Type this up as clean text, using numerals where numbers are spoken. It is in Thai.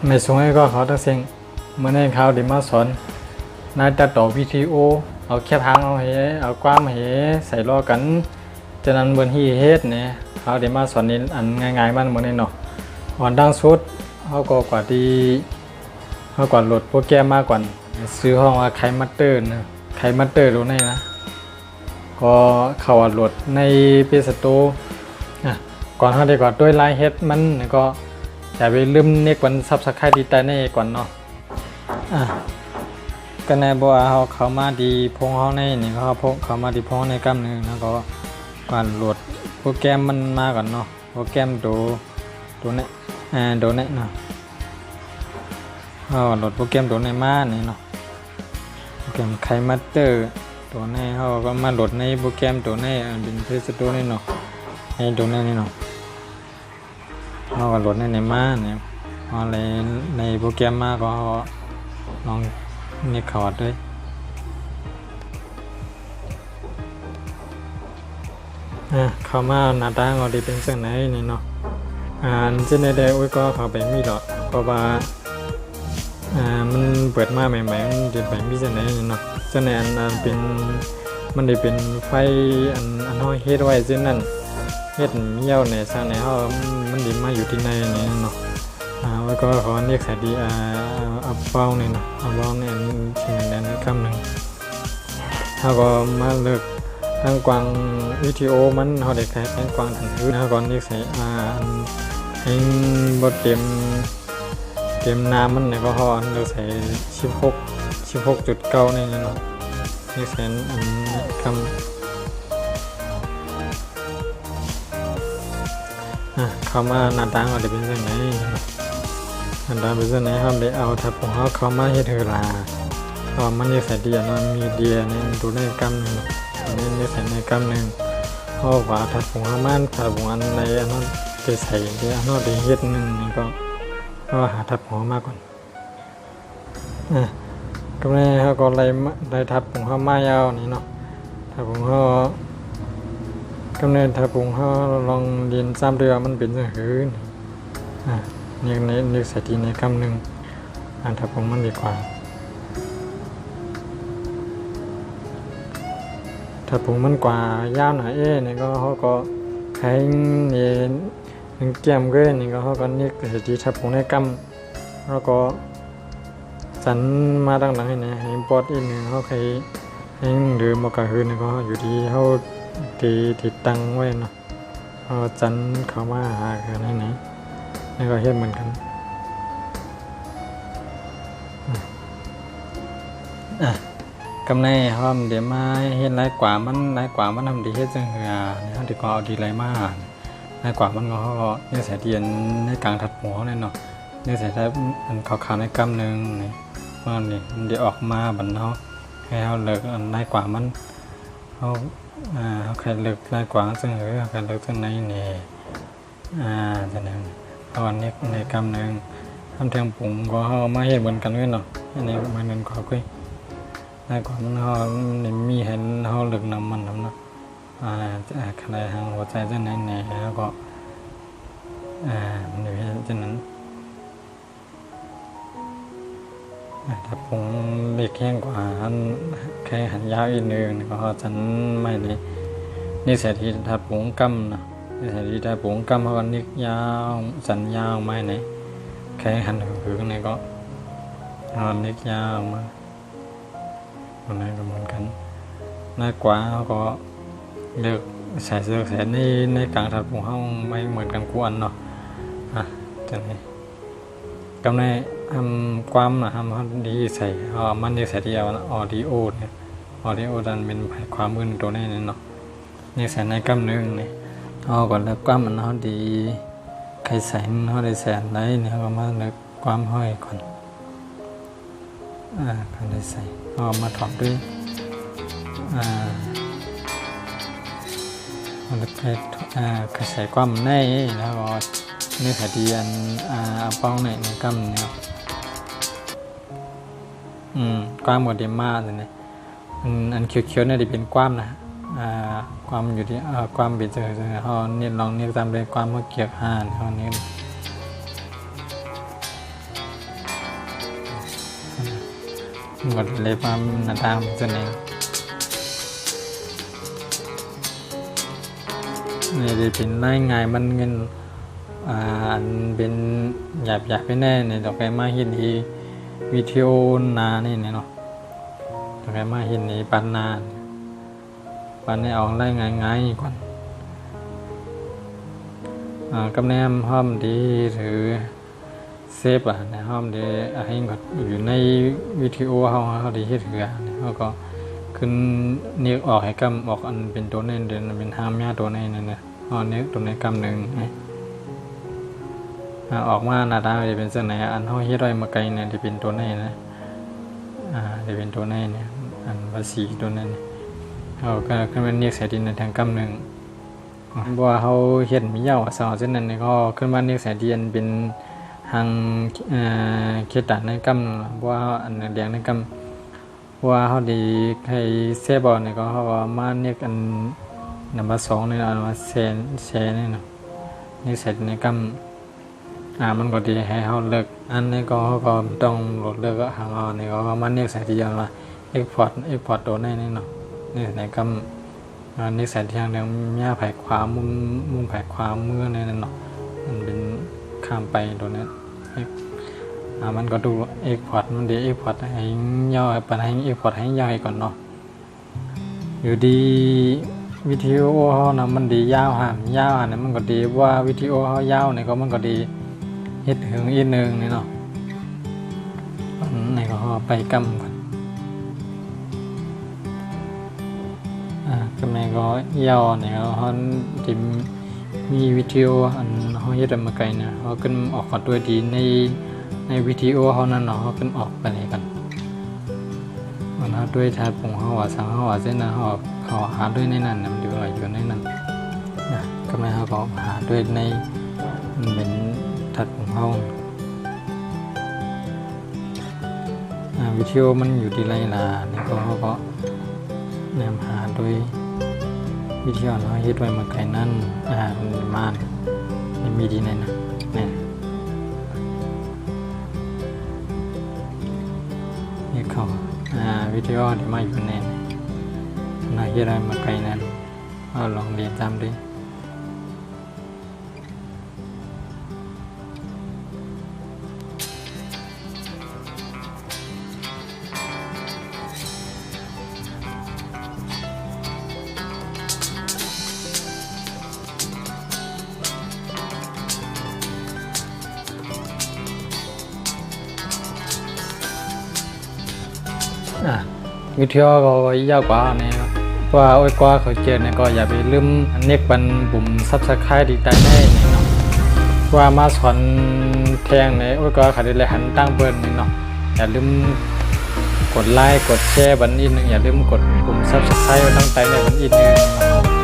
ในช่วงนี้ก็เขาตั้งเสียงเมื่อในเขาได้มาสอนนายตัดต่อวิดีโอเอาแค่ทางเอาเอาความใส่ล้อกันจะนั้นบนที่เฮ็ดเนี่ยเขาได้มาสอนนี่อันง่ายๆมันเหมือนในเนาะอ่อนดังสุดเขาก็กว่าที่เขาก่อนโหลดโปรแกรมมาก่อนซื้อห้องว่าไคมัตเตอร์นะไคมัตเตอร์รู้ไหมนะก็เข้าโหลดในเพจสโตร์ก่อนเขาได้ก่อนด้วยไลน์เฮ็ดมันก็อย่าไปลืมเน็กวันซับสไครต์ดีแต่ในก่อนเนาะก็ในบัวเขามาดีพงเขาในนี่เขามาดีพงในกล้ามเนื้อแล้วก็ก่อนโหลดโปรแกรมมันมาก่อนเนาะโปรแกรมตัวนี้โดนเนาะโหลดโปรแกรมตัวนี้มาเนี่ยเนาะโปรแกรมไคมัตเตอร์ตัวนี้เขาก็มาโหลดในโปรแกรมตัวนี้เป็นเพจตัวนี้เนาะในตัวนี้เนาะเขาก็โหลดในมาเนี่ยอะไรในโปรแกรมมาก็ลองนี่ขอดด้วยเข้ามาหน้าตาเราดีเป็นเส้นไหนนี่เนาะเส้นใดๆก็เข้าไปมีหรอกเพราะว่ามันเปิดมาใหม่ๆมันจะไปมีเส้นไหนนี่เนาะเส้นไหนอันเป็นมันได้เป็นไฟอันห้อยเฮ็ดไว้เส้นนั้นเฮ็ดเมี่ยวในซะในห้อมันดิมาอยู่ที่ในนี่เนาะแล้วก็ขอเรียกสายดีอัพเป้านี่เนาะอัพเป้านี่ชิ้นนั้นคำหนึ่งเขาก็มาเลือกตั้งกวางวิดีโอมันเขาได้แค่ตั้งกวางถังพื้นเขาก็เรียกใส่ให้บทเต็มน้ำมันเนี่ยก็เขาเลือกใส่16.9นี่เนาะเรียกใส่อันคำเข้ามาหน้าตาเขาได้เป็นยังไงหน้าตาเป็นยังไงเขาได้เอาทับของเขาเข้ามาให้เธอลามันจะใส่เดียนมีเดียในตัวในกำหนึ่งนี่จะใส่ในกำหนึ่งเขาว่าทับของเขามันทับของอันในอันนั้นจะใส่เดียอันนั้นได้เฮ็ดหนึ่งนี่ก็หาทับของมาก่อนก็ในเขาก็ได้ทับของเขามายาวนี่เนาะทับของเขากำเนิดถ้าปุ่งเขาลองเรียนซ้ำเรือมันเป็นอย่างหืนนี่ใส่ทีในคำหนึ่งถ้าปุ่งมันดีกว่าถ้าปุ่งมันกว่ายาวหน่อยนี่ก็เขาก็ใช้เนี่ยหนึ่งแก้มก็นี่ก็เขาก็นี่ใส่ทีถ้าปุ่งในคำแล้วก็สันมาตั้งหลังให้เนี่ยให้ปอดอีกหนึ่งเขาใครให้หรือมากระหืนนี่ก็อยู่ที่เขาติดตั้งไว้เนาะจันเข้ามาหากันไหนนี่ก็เฮ็ดเหมือนกันกำไรเขาเดี๋ยวมาเฮ็ดไรกว่ามันทำดีเฮ็ดจังเหือนี่เขาดีกว่าเอาดีไรมากไรกว่ามันก็เขาเนี่ยใส่เทียนในกลางถัดหัวเนี่ยเนาะเนี่ยใส่ได้มันขาวๆในกำหนึ่งนี่มันเดี๋ยวออกมาบันเขาให้เขาเลิกอันไรกว่ามันเขาใครเลือกได้กว่าซึ่งใครเลือกซึ่งไหนเนี่ยจะนั่งตอนนี้ในกำหนึ่งทำแทงปุ๋งก็เขามาเห็นเหมือนกันด้วยเนาะอันนี้มันเงินขอคุยได้กว่ามันเขามีเห็นเขาเลือกนำมันทำเนาะใครทางหัวใจซึ่งไหนเนี่ยแล้วก็มันอยู่ที่นั้นถ้าผมเล็กแห้งกว่าแค่หันยาวอีกนึงก็ฉันไม่เลยนี่เสียทีถ้าผมกำนะนี่เสียทีถ้าผมกำเขาก็นิกยาวสันยาวไม่ไหนแค่หันหือนี่ก็นิกยาวมาคนนั้นก็เหมือนกันน่ากว่าเขาก็เลือกใส่เสื้อแขนในกลางถัดผมเขาไม่เหมือนกันกูอันเนาะจะไหนกำในทำความทำดีใส่มันดีใส่ที่เอาออดิโอเนี่ยออดิโอดันเป็นความมือตัวนี้เนาะนี่ใส่ในกำนึงเนี่ยก่อนแล้วความมันเขาดีใครใส่เขาได้ใส่อะไรเนี่ยเขามาเลือกความห้อยก่อนเขาได้ใส่มาถอดด้วยมันใครใส่ความในแล้วก็นี่ใส่ดีอันเป้าในกำเนี่ยความหมดเดมมาเลยเนี่ยอันเขียวๆเนี่ยจะเป็นความนะความอยู่ที่ความเป็นเจอเขาเนี่ยลองเนี่ยตามเลยความเขาเกี่ยวเขาเนี่ย กดเลยความหน้าตาเป็นเสน่ห์นี่จะเป็นรายงานมันเงินเป็นหยาบไปแน่เนี่ยต่อไปมาเห็นที่วิดีโอนานี่เนาะต่อไปมาเห็นนี้ปันนาปันให้ออกรายงานง่ายก่อนกำแนมห้อมดีหรือเซฟในห้อมดีให้ก่อนอยู่ในวิดีโอเขาดีที่ถือเขาก็ขึ้นเนื้อออกให้กำออกอันเป็นตัวนี้เดินเป็นห้ามยาตัวนี้เนี่ยเอาเนื้อตัวนี้กำหนึ่งออกมาหน้าตาจะเป็นเส้นไหนอันเขาเฮ็ดไว้มาไกลเนี่ยจะเป็นตัวนี้นะจะเป็นตัวนี้เนี่ยอันภาษีตัวนั้นเขาก็ขึ้นมาเนื้อสายดินในทางกำหนึ่งบัวเขาเห็นมีเยาวสาวเส้นนั้นก็ขึ้นมาเนื้อสายดินเป็นทางเขตตัดในกำบัวอันแดงในกำบัวเขาดีให้เซบอลเนี่ยก็เขามาเนื้ออันนับสองเนี่ยอันว่าเซเนี่ยเนาะเนื้อสายดินในกำมันก็ดีให้เขาเลิกอันนี้ก็เขาก็ต้องลดเลิกก็หางนี่ก็มันเนื้อสายดินมาเอ็กพอร์ตตัวนี้เนาะนี่ในกำนี่ใส่ที่ทางเดิมหญ้าไผ่ขวามุมไผ่ขวามือเนี่ยเนาะมันเป็นข้ามไปตัวนี้มันก็ดูเอ็กพอร์ตมันดีเอ็กพอร์ตให้ย่อปันให้เอ็กพอร์ตให้ย่อยก่อนเนาะอยู่ดีวิดีโอเขานะมันดียาวเนี่ยมันก็ดีว่าวิดีโอเขายาวเนี่ยก็มันก็ดีเฮ็ดถึงอีกนึงนี่เนาะไหนก็ไปกำก่อนก็แม่ก็ยาวเนี่ยเขาจะมีวิดีโออันเขาเฮ็ดมาไกลเนี่ยเขาขึ้นออกก่อนด้วยดีในวิดีโอเขานั่นเนาะเขาขึ้นออกไปเลยกันมันเขาด้วยทาปุ่งเขาว่าสังเขาว่าเส้นนะเขาหาด้วยในนั้นมันอยู่ในนั้นนะก็แม่เขาก็หาด้วยในเป็นทัดของเขาวิดีโอมันอยู่ที่ไรล่ะนี่ก็เขาก็นำหาโดยวิธีเราเฮ็ดไว้มาไกลนั่นมันมีดีในนะนี่เขาวิดีโอที่มาอยู่ในน่าเฮ็ดไว้มาไกลนั่นลองเรียนตามดิวิดีโอก็ยาวกว่าเนี่ยว่าโอ้ยกว่าเขาเจอเนี่ยก็อย่าไปลืมเน็กบันปุ่มซับสไครต์ดีใจแน่เนาะว่ามาสอนแทงเนี่ยโอ้ยกว่าเขาได้เลยหันตั้งเบิ้ลนี่เนาะอย่าลืมกดไลค์กดแชร์บันอีกนึงอย่าลืมกดปุ่มซับสไครต์ตั้งใจในบันอีกนึง